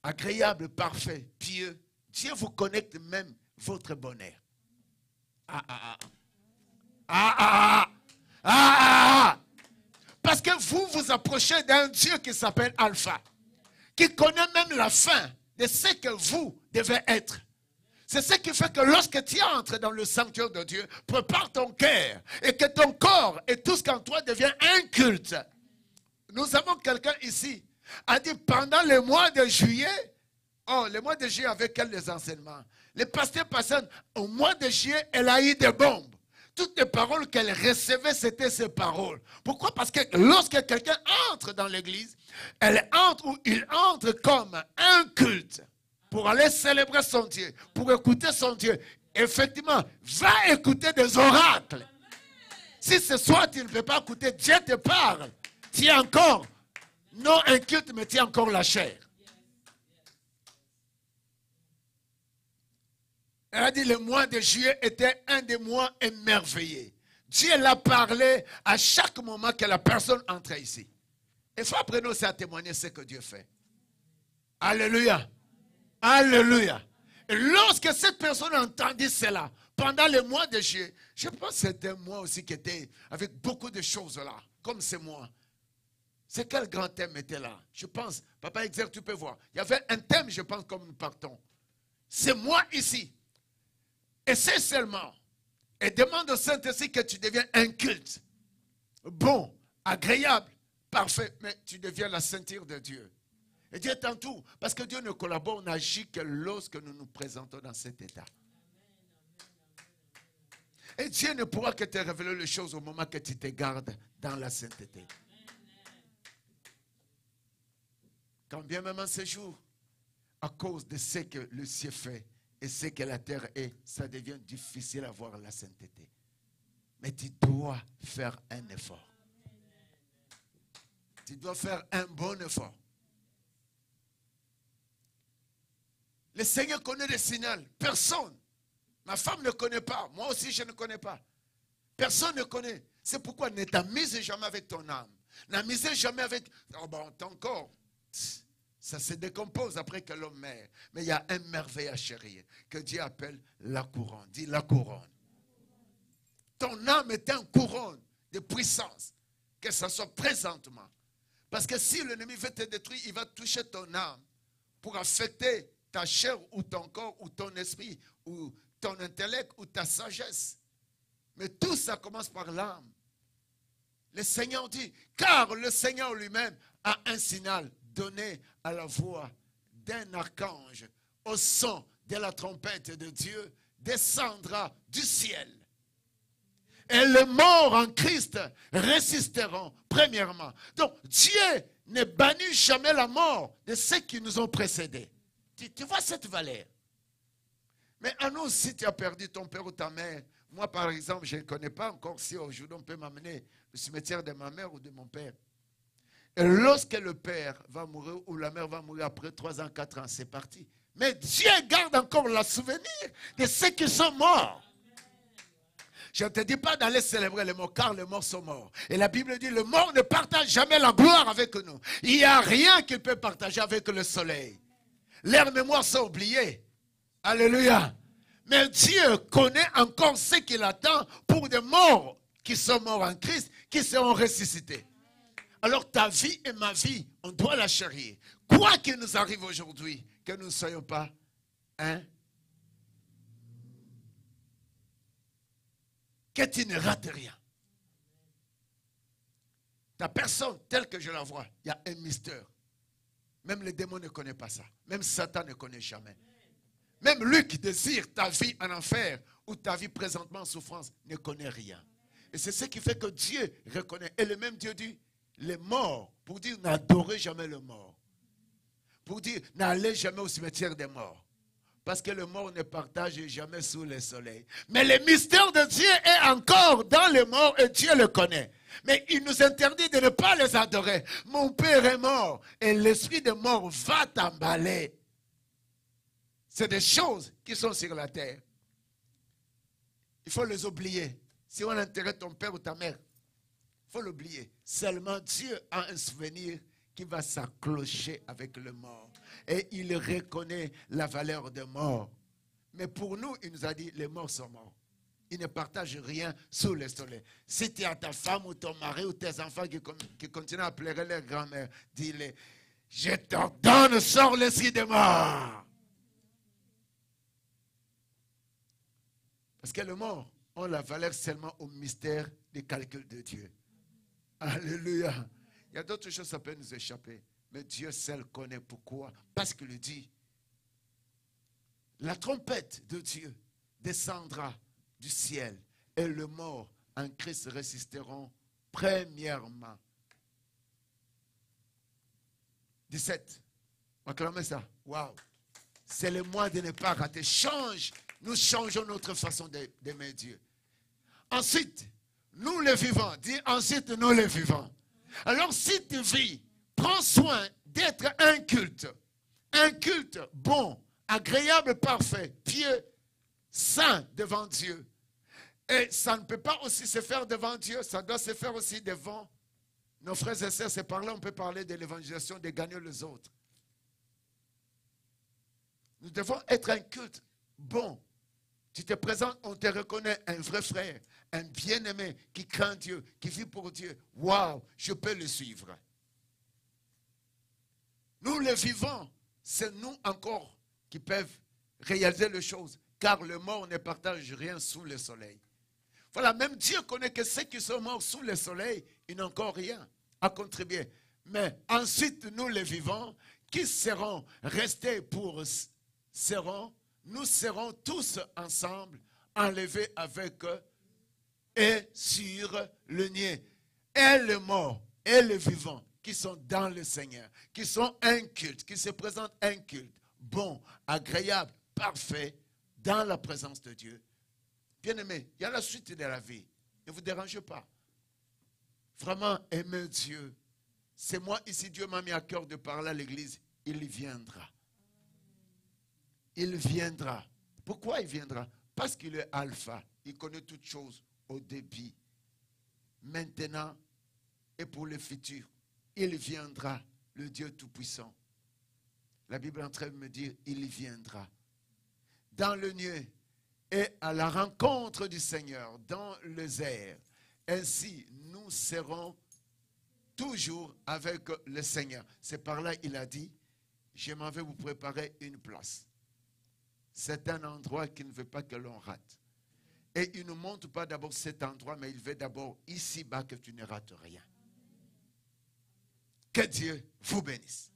agréable, parfait, pieux, Dieu vous connecte même votre bonheur. Parce que vous vous approchez d'un Dieu qui s'appelle Alpha, qui connaît même la fin de ce que vous devez être. C'est ce qui fait que lorsque tu entres dans le sanctuaire de Dieu, prépare ton cœur et que ton corps et tout ce qu'en toi devient un culte. Nous avons quelqu'un ici, a dit pendant le mois de juillet, le mois de juillet avec elle les enseignements. Le pasteur Passan, au mois de juillet, elle a eu des bombes. Toutes les paroles qu'elle recevait, c'était ses paroles. Pourquoi? Parce que lorsque quelqu'un entre dans l'église, elle entre ou il entre comme un culte pour aller célébrer son Dieu, pour écouter son Dieu. Effectivement, va écouter des oracles. Si ce soir tu ne peux pas écouter, Dieu te parle. Tu es encore, non un culte, mais tu es encore la chair. Elle a dit le mois de juillet était un des mois émerveillés. Dieu l'a parlé à chaque moment que la personne entrait ici. Il faut apprendre aussi à témoigner ce que Dieu fait. Alléluia. Alléluia. Et lorsque cette personne entendit cela, pendant le mois de juillet, je pense que c'était moi aussi qui était avec beaucoup de choses là, comme c'est moi. C'est quel grand thème était là? Je pense, Papa Exer, tu peux voir. Il y avait un thème, je pense, comme nous partons. C'est moi ici. Et c'est seulement. Et demande au Saint-Esprit que tu deviens un culte. Bon, agréable, parfait, mais tu deviens la ceinture de Dieu. Et Dieu est en tout. Parce que Dieu ne collabore, on n'agit que lorsque nous nous présentons dans cet état. Et Dieu ne pourra que te révéler les choses au moment que tu te gardes dans la sainteté. Quand bien même en ce jour, à cause de ce que le ciel fait et ce que la terre est, ça devient difficile à voir la sainteté. Mais tu dois faire un effort. Tu dois faire un bon effort. Le Seigneur connaît les signaux. Personne. Ma femme ne connaît pas. Moi aussi, je ne connais pas. Personne ne connaît. C'est pourquoi ne t'amuse jamais avec ton âme. N'amusez jamais avec... Oh bon, ton corps, ça se décompose après que l'homme meurt. Mais il y a un merveille à chérir que Dieu appelle la couronne. Dis la couronne. Ton âme est un couronne de puissance. Que ça soit présentement. Parce que si l'ennemi veut te détruire, il va toucher ton âme pour affecter ta chair ou ton corps ou ton esprit ou ton intellect ou ta sagesse. Mais tout ça commence par l'âme. Le Seigneur dit, car le Seigneur lui-même a un signal donné à la voix d'un archange, au son de la trompette de Dieu, descendra du ciel. Et les morts en Christ résisteront, premièrement. Donc, Dieu ne bannit jamais la mort de ceux qui nous ont précédés. Tu vois cette valeur. Mais à nous, si tu as perdu ton père ou ta mère, moi, par exemple, je ne connais pas encore si aujourd'hui on peut m'amener au cimetière de ma mère ou de mon père. Et lorsque le père va mourir ou la mère va mourir après 3 ans, 4 ans, c'est parti. Mais Dieu garde encore le souvenir de ceux qui sont morts. Je ne te dis pas d'aller célébrer les morts, car les morts sont morts. Et la Bible dit, le mort ne partage jamais la gloire avec nous. Il n'y a rien qu'il peut partager avec le soleil. Leurs mémoires sont oubliées. Alléluia. Mais Dieu connaît encore ce qu'il attend pour des morts qui sont morts en Christ, qui seront ressuscités. Alors ta vie et ma vie, on doit la chérir. Quoi qu'il nous arrive aujourd'hui, que nous ne soyons pas que tu ne rates rien. Ta personne, telle que je la vois, il y a un mystère. Même les démons ne connaissent pas ça. Même Satan ne connaît jamais. Même lui qui désire ta vie en enfer ou ta vie présentement en souffrance ne connaît rien. Et c'est ce qui fait que Dieu reconnaît. Et le même Dieu dit, les morts, pour dire n'adorez jamais le mort. Pour dire n'allez jamais au cimetière des morts. Parce que le mort ne partage jamais sous le soleil. Mais le mystère de Dieu est encore dans les morts et Dieu le connaît. Mais il nous interdit de ne pas les adorer. Mon père est mort et l'esprit de mort va t'emballer. C'est des choses qui sont sur la terre. Il faut les oublier. Si on enterrait ton père ou ta mère, il faut l'oublier. Seulement Dieu a un souvenir qui va s'accrocher avec le mort. Et il reconnaît la valeur des morts. Mais pour nous, il nous a dit, les morts sont morts. Ils ne partagent rien sous le soleil. Si tu as ta femme ou ton mari ou tes enfants qui continuent à pleurer leur grand-mère, dis-les, je t'ordonne, sors l'esprit des morts. Parce que les morts ont la valeur seulement au mystère des calculs de Dieu. Alléluia. Il y a d'autres choses qui peuvent nous échapper. Mais Dieu seul connaît pourquoi. Parce qu'il dit, la trompette de Dieu descendra du ciel et les morts en Christ résisteront premièrement. 17. Acclamez ça. Waouh. C'est le mois de ne pas rater. Nous changeons notre façon d'aimer Dieu. Ensuite, nous les vivants. Dis ensuite, nous les vivants. Alors, si tu vis, prends soin d'être un culte bon, agréable, parfait, pieux, saint devant Dieu. Et ça ne peut pas aussi se faire devant Dieu, ça doit se faire aussi devant nos frères et sœurs. C'est par là qu'on peut parler de l'évangélisation, de gagner les autres. Nous devons être un culte bon. Tu te présentes, on te reconnaît un vrai frère, un bien-aimé qui craint Dieu, qui vit pour Dieu. Waouh, je peux le suivre. Nous les vivants, c'est nous encore qui peuvent réaliser les choses, car le mort ne partage rien sous le soleil. Voilà, même Dieu connaît que ceux qui sont morts sous le soleil, ils n'ont encore rien à contribuer. Mais ensuite, nous les vivants, qui seront restés nous serons tous ensemble enlevés avec eux et sur le nier. Et les morts et les vivants qui sont dans le Seigneur, qui sont un culte, qui se présentent un culte bon, agréable, parfait, dans la présence de Dieu. Bien-aimés, il y a la suite de la vie. Ne vous dérangez pas. Vraiment, aimez Dieu. C'est moi ici, Dieu m'a mis à cœur de parler à l'église. Il y viendra. il viendra. Pourquoi il viendra? Parce qu'il est alpha. Il connaît toutes choses au début, maintenant et pour le futur. Il viendra, le Dieu Tout-Puissant. La Bible est en train de me dire, il viendra. Dans le nuée et à la rencontre du Seigneur, dans les airs. Ainsi, nous serons toujours avec le Seigneur. C'est par là qu'il a dit, je m'en vais vous préparer une place. C'est un endroit qu'il ne veut pas que l'on rate. Et il ne montre pas d'abord cet endroit, mais il veut d'abord ici-bas que tu ne rates rien. Que Dieu vous bénisse.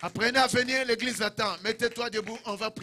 Apprenez à venir, l'église attend. Mettez-toi debout, on va prier.